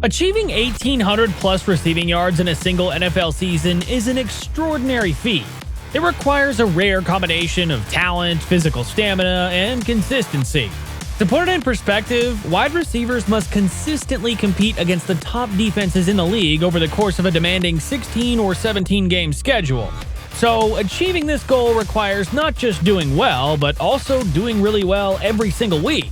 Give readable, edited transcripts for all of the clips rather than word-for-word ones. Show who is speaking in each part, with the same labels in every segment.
Speaker 1: Achieving 1,800-plus receiving yards in a single NFL season is an extraordinary feat. It requires a rare combination of talent, physical stamina, and consistency. To put it in perspective, wide receivers must consistently compete against the top defenses in the league over the course of a demanding 16 or 17-game schedule. So, achieving this goal requires not just doing well, but also doing really well every single week.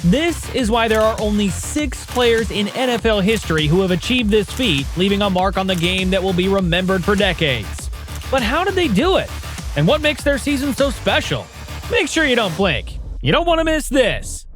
Speaker 1: This is why there are only 6 players in NFL history who have achieved this feat, leaving a mark on the game that will be remembered for decades. But how did they do it? And what makes their season so special? Make sure you don't blink. You don't want to miss this.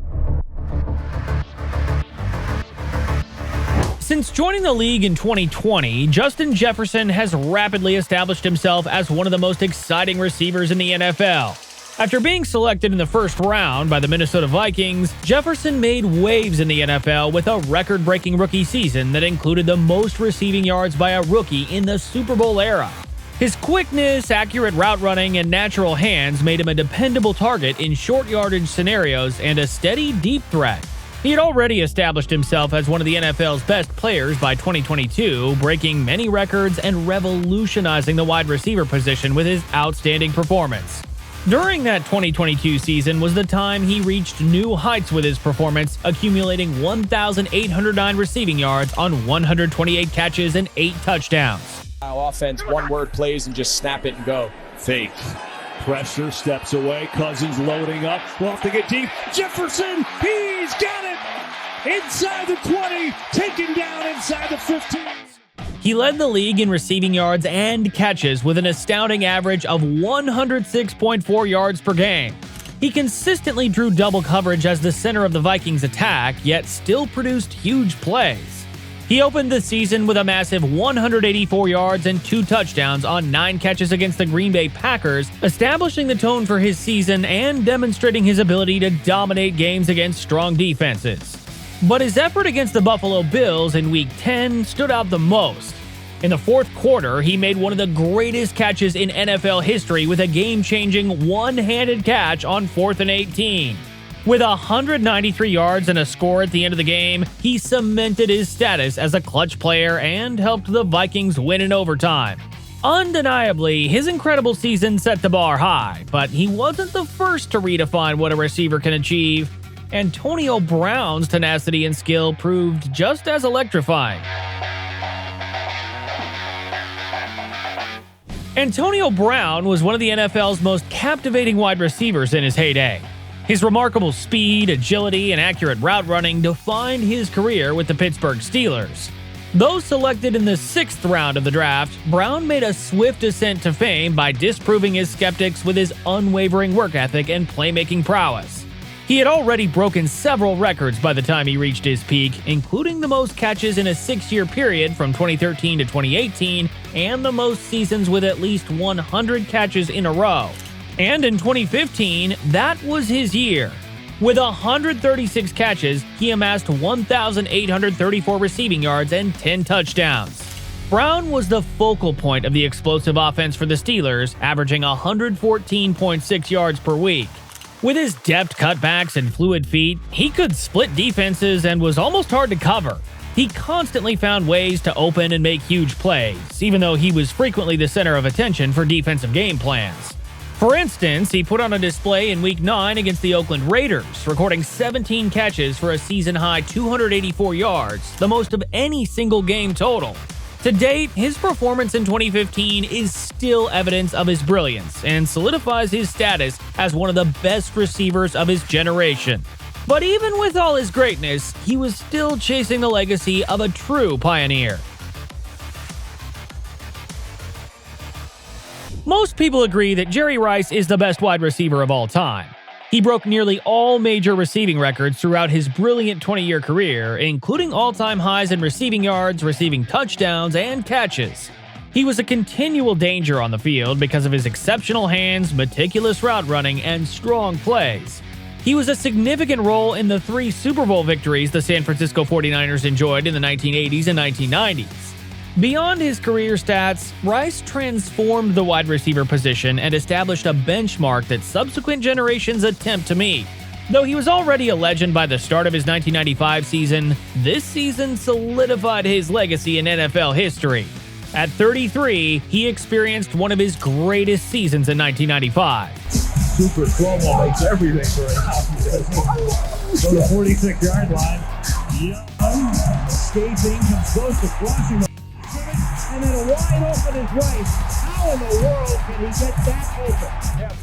Speaker 1: Since joining the league in 2020, Justin Jefferson has rapidly established himself as one of the most exciting receivers in the NFL. After being selected in the first round by the Minnesota Vikings, Jefferson made waves in the NFL with a record-breaking rookie season that included the most receiving yards by a rookie in the Super Bowl era. His quickness, accurate route running, and natural hands made him a dependable target in short yardage scenarios and a steady, deep threat. He had already established himself as one of the NFL's best players by 2022, breaking many records and revolutionizing the wide receiver position with his outstanding performance. During that 2022 season was the time he reached new heights with his performance, accumulating 1,809 receiving yards on 128 catches and 8 touchdowns.
Speaker 2: Offense, one-word plays and just snap it and go.
Speaker 3: Fake. Pressure, steps away. Cousins loading up. Lofting it deep. Jefferson, he's got it! Inside the 20, taken down inside the 15.
Speaker 1: He led the league in receiving yards and catches with an astounding average of 106.4 yards per game. He consistently drew double coverage as the center of the Vikings' attack, yet still produced huge plays. He opened the season with a massive 184 yards and 2 touchdowns on 9 catches against the Green Bay Packers, establishing the tone for his season and demonstrating his ability to dominate games against strong defenses. But his effort against the Buffalo Bills in Week 10 stood out the most. In the fourth quarter, he made one of the greatest catches in NFL history with a game-changing one-handed catch on 4th and 18. With 193 yards and a score at the end of the game, he cemented his status as a clutch player and helped the Vikings win in overtime. Undeniably, his incredible season set the bar high, but he wasn't the first to redefine what a receiver can achieve. Antonio Brown's tenacity and skill proved just as electrifying. Antonio Brown was one of the NFL's most captivating wide receivers in his heyday. His remarkable speed, agility, and accurate route running defined his career with the Pittsburgh Steelers. Though selected in the 6th round of the draft, Brown made a swift ascent to fame by disproving his skeptics with his unwavering work ethic and playmaking prowess. He had already broken several records by the time he reached his peak, including the most catches in a 6-year period from 2013 to 2018, and the most seasons with at least 100 catches in a row. And in 2015, that was his year. With 136 catches, he amassed 1,834 receiving yards and 10 touchdowns. Brown was the focal point of the explosive offense for the Steelers, averaging 114.6 yards per week. With his depth cutbacks and fluid feet, he could split defenses and was almost hard to cover. He constantly found ways to open and make huge plays, even though he was frequently the center of attention for defensive game plans. For instance, he put on a display in Week 9 against the Oakland Raiders, recording 17 catches for a season-high 284 yards, the most of any single game total. To date, his performance in 2015 is still evidence of his brilliance and solidifies his status as one of the best receivers of his generation. But even with all his greatness, he was still chasing the legacy of a true pioneer. Most people agree that Jerry Rice is the best wide receiver of all time. He broke nearly all major receiving records throughout his brilliant 20-year career, including all-time highs in receiving yards, receiving touchdowns, and catches. He was a continual danger on the field because of his exceptional hands, meticulous route running, and strong plays. He was a significant role in the 3 Super Bowl victories the San Francisco 49ers enjoyed in the 1980s and 1990s. Beyond his career stats, Rice transformed the wide receiver position and established a benchmark that subsequent generations attempt to meet. Though he was already a legend by the start of his 1995 season, this season solidified his legacy in NFL history. At 33, he experienced one of his greatest seasons in 1995.
Speaker 3: Super slow-mo makes everything for a hockey. So the 46-yard line. Young, escaping, comes close to crossing the and then a wide open is right. How in the world can he get that open?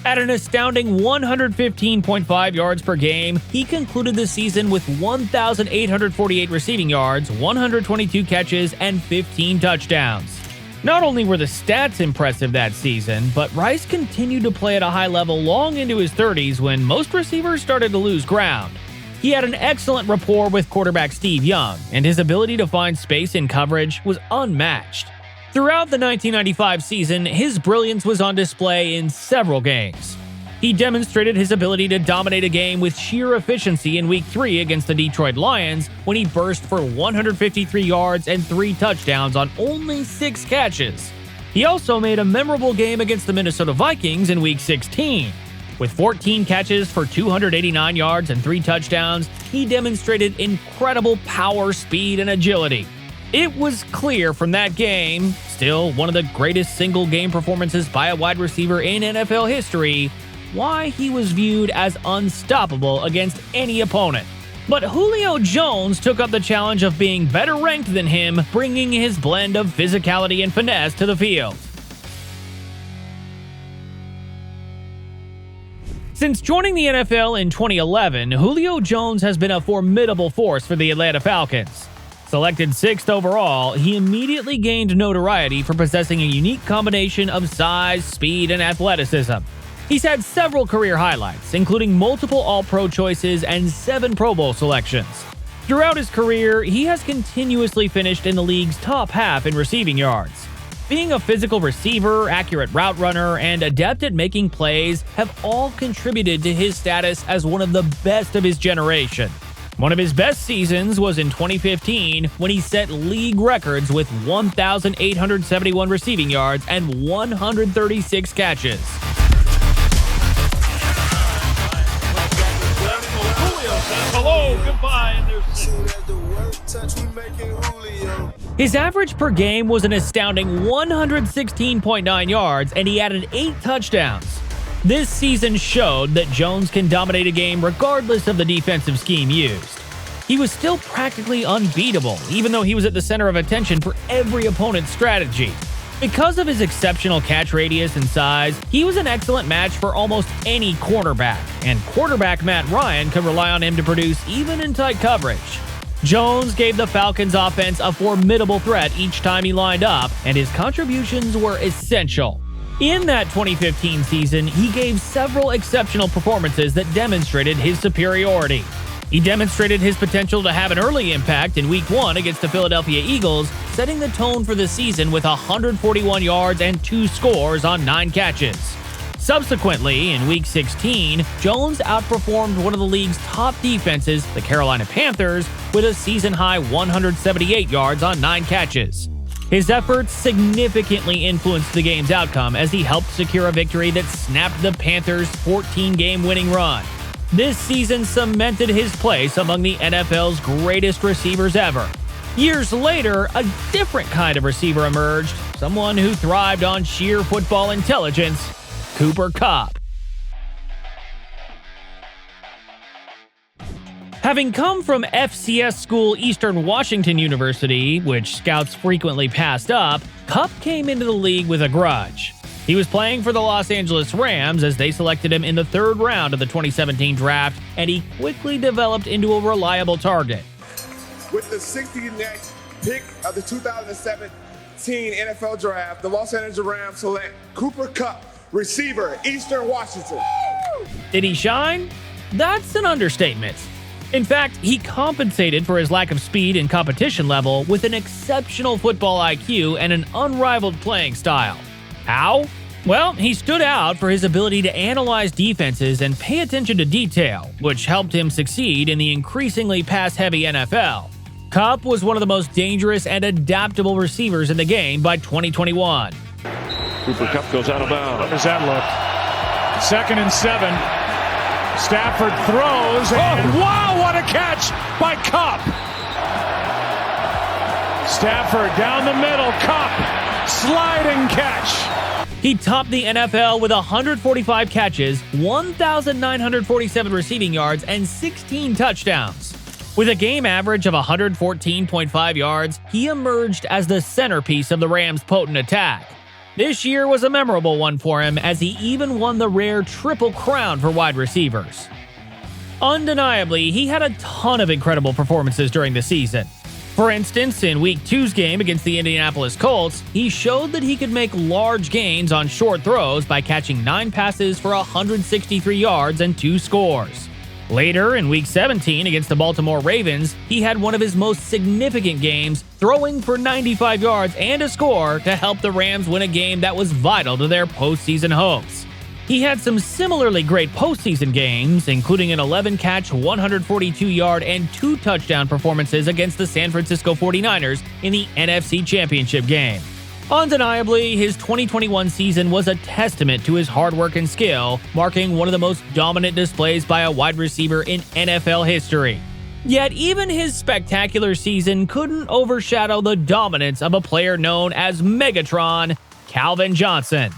Speaker 1: At an astounding 115.5 yards per game, he concluded the season with 1,848 receiving yards, 122 catches, and 15 touchdowns. Not only were the stats impressive that season, but Rice continued to play at a high level long into his 30s when most receivers started to lose ground. He had an excellent rapport with quarterback Steve Young, and his ability to find space in coverage was unmatched. Throughout the 1995 season, his brilliance was on display in several games. He demonstrated his ability to dominate a game with sheer efficiency in Week 3 against the Detroit Lions when he burst for 153 yards and 3 touchdowns on only 6 catches. He also made a memorable game against the Minnesota Vikings in Week 16. With 14 catches for 289 yards and 3 touchdowns, he demonstrated incredible power, speed, and agility. It was clear from that game, still one of the greatest single-game performances by a wide receiver in NFL history, why he was viewed as unstoppable against any opponent. But Julio Jones took up the challenge of being better ranked than him, bringing his blend of physicality and finesse to the field. Since joining the NFL in 2011, Julio Jones has been a formidable force for the Atlanta Falcons. Selected 6th overall, he immediately gained notoriety for possessing a unique combination of size, speed, and athleticism. He's had several career highlights, including multiple All-Pro choices and 7 Pro Bowl selections. Throughout his career, he has continuously finished in the league's top half in receiving yards. Being a physical receiver, accurate route runner, and adept at making plays have all contributed to his status as one of the best of his generation. One of his best seasons was in 2015 when he set league records with 1,871 receiving yards and 136 catches.
Speaker 3: Hello, goodbye.
Speaker 1: His average per game was an astounding 116.9 yards, and he added 8 touchdowns. This season showed that Jones can dominate a game regardless of the defensive scheme used. He was still practically unbeatable, even though he was at the center of attention for every opponent's strategy. Because of his exceptional catch radius and size, he was an excellent match for almost any quarterback, and quarterback Matt Ryan could rely on him to produce even in tight coverage. Jones gave the Falcons' offense a formidable threat each time he lined up, and his contributions were essential. In that 2015 season, he gave several exceptional performances that demonstrated his superiority. He demonstrated his potential to have an early impact in Week 1 against the Philadelphia Eagles, setting the tone for the season with 141 yards and 2 scores on 9 catches. Subsequently, in Week 16, Jones outperformed one of the league's top defenses, the Carolina Panthers, with a season-high 178 yards on 9 catches. His efforts significantly influenced the game's outcome as he helped secure a victory that snapped the Panthers' 14-game winning run. This season cemented his place among the NFL's greatest receivers ever. Years later, a different kind of receiver emerged, someone who thrived on sheer football intelligence, Cooper Kupp. Having come from FCS school Eastern Washington University, which scouts frequently passed up, Kupp came into the league with a grudge. He was playing for the Los Angeles Rams as they selected him in the 3rd round of the 2017 draft, and he quickly developed into a reliable target.
Speaker 4: With the 69th pick of the 2017 NFL Draft, the Los Angeles Rams select Cooper Kupp, receiver, Eastern Washington.
Speaker 1: Did he shine? That's an understatement. In fact, he compensated for his lack of speed and competition level with an exceptional football IQ and an unrivaled playing style. How? Well, he stood out for his ability to analyze defenses and pay attention to detail, which helped him succeed in the increasingly pass-heavy NFL. Kupp was one of the most dangerous and adaptable receivers in the game by 2021.
Speaker 5: Cooper Kupp goes out of bounds.
Speaker 3: How does that look? 2nd and 7. Stafford throws, and wow, what a catch by Kupp! Stafford down the middle, Kupp, sliding catch.
Speaker 1: He topped the NFL with 145 catches, 1,947 receiving yards, and 16 touchdowns. With a game average of 114.5 yards, he emerged as the centerpiece of the Rams' potent attack. This year was a memorable one for him, as he even won the rare Triple Crown for wide receivers. Undeniably, he had a ton of incredible performances during the season. For instance, in Week 2's game against the Indianapolis Colts, he showed that he could make large gains on short throws by catching 9 passes for 163 yards and 2 scores. Later, in Week 17 against the Baltimore Ravens, he had one of his most significant games, throwing for 95 yards and a score to help the Rams win a game that was vital to their postseason hopes. He had some similarly great postseason games, including an 11-catch, 142-yard, and 2 touchdown performances against the San Francisco 49ers in the NFC Championship game. Undeniably, his 2021 season was a testament to his hard work and skill, marking one of the most dominant displays by a wide receiver in NFL history. Yet even his spectacular season couldn't overshadow the dominance of a player known as Megatron, Calvin Johnson.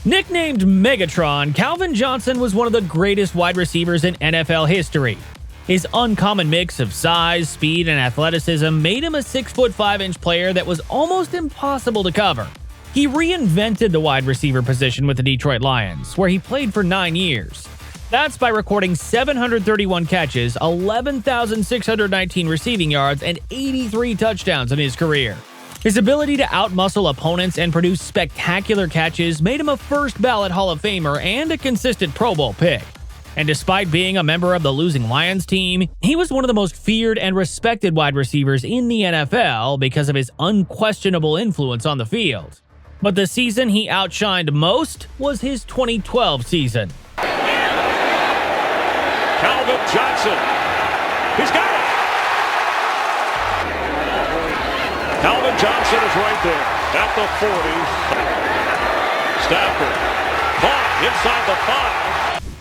Speaker 1: Nicknamed Megatron, Calvin Johnson was one of the greatest wide receivers in NFL history. His uncommon mix of size, speed, and athleticism made him a 6'5" player that was almost impossible to cover. He reinvented the wide receiver position with the Detroit Lions, where he played for 9 years. That's by recording 731 catches, 11,619 receiving yards, and 83 touchdowns in his career. His ability to outmuscle opponents and produce spectacular catches made him a first-ballot Hall of Famer and a consistent Pro Bowl pick. And despite being a member of the losing Lions team, he was one of the most feared and respected wide receivers in the NFL because of his unquestionable influence on the field. But the season he outshined most was his 2012 season.
Speaker 3: Calvin Johnson, he's got it! Calvin Johnson is right there at the 40. Stafford caught inside the 5.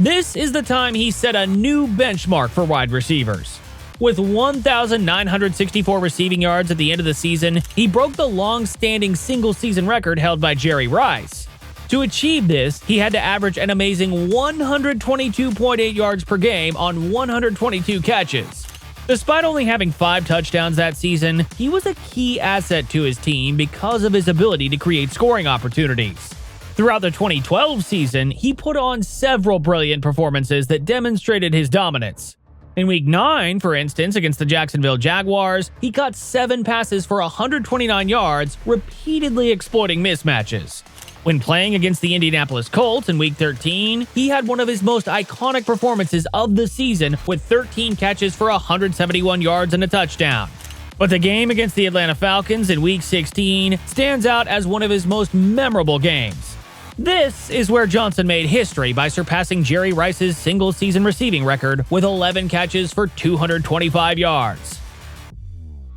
Speaker 1: This is the time he set a new benchmark for wide receivers. With 1,964 receiving yards at the end of the season, he broke the long-standing single-season record held by Jerry Rice. To achieve this, he had to average an amazing 122.8 yards per game on 122 catches. Despite only having 5 touchdowns that season, he was a key asset to his team because of his ability to create scoring opportunities. Throughout the 2012 season, he put on several brilliant performances that demonstrated his dominance. In Week 9, for instance, against the Jacksonville Jaguars, he caught 7 passes for 129 yards, repeatedly exploiting mismatches. When playing against the Indianapolis Colts in Week 13, he had one of his most iconic performances of the season with 13 catches for 171 yards and a touchdown. But the game against the Atlanta Falcons in Week 16 stands out as one of his most memorable games. This is where Johnson made history by surpassing Jerry Rice's single-season receiving record with 11 catches for 225 yards.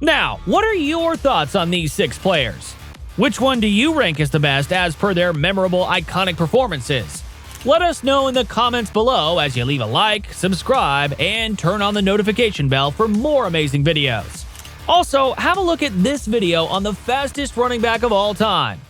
Speaker 1: Now, what are your thoughts on these 6 players? Which one do you rank as the best as per their memorable, iconic performances? Let us know in the comments below as you leave a like, subscribe, and turn on the notification bell for more amazing videos. Also, have a look at this video on the fastest running back of all time.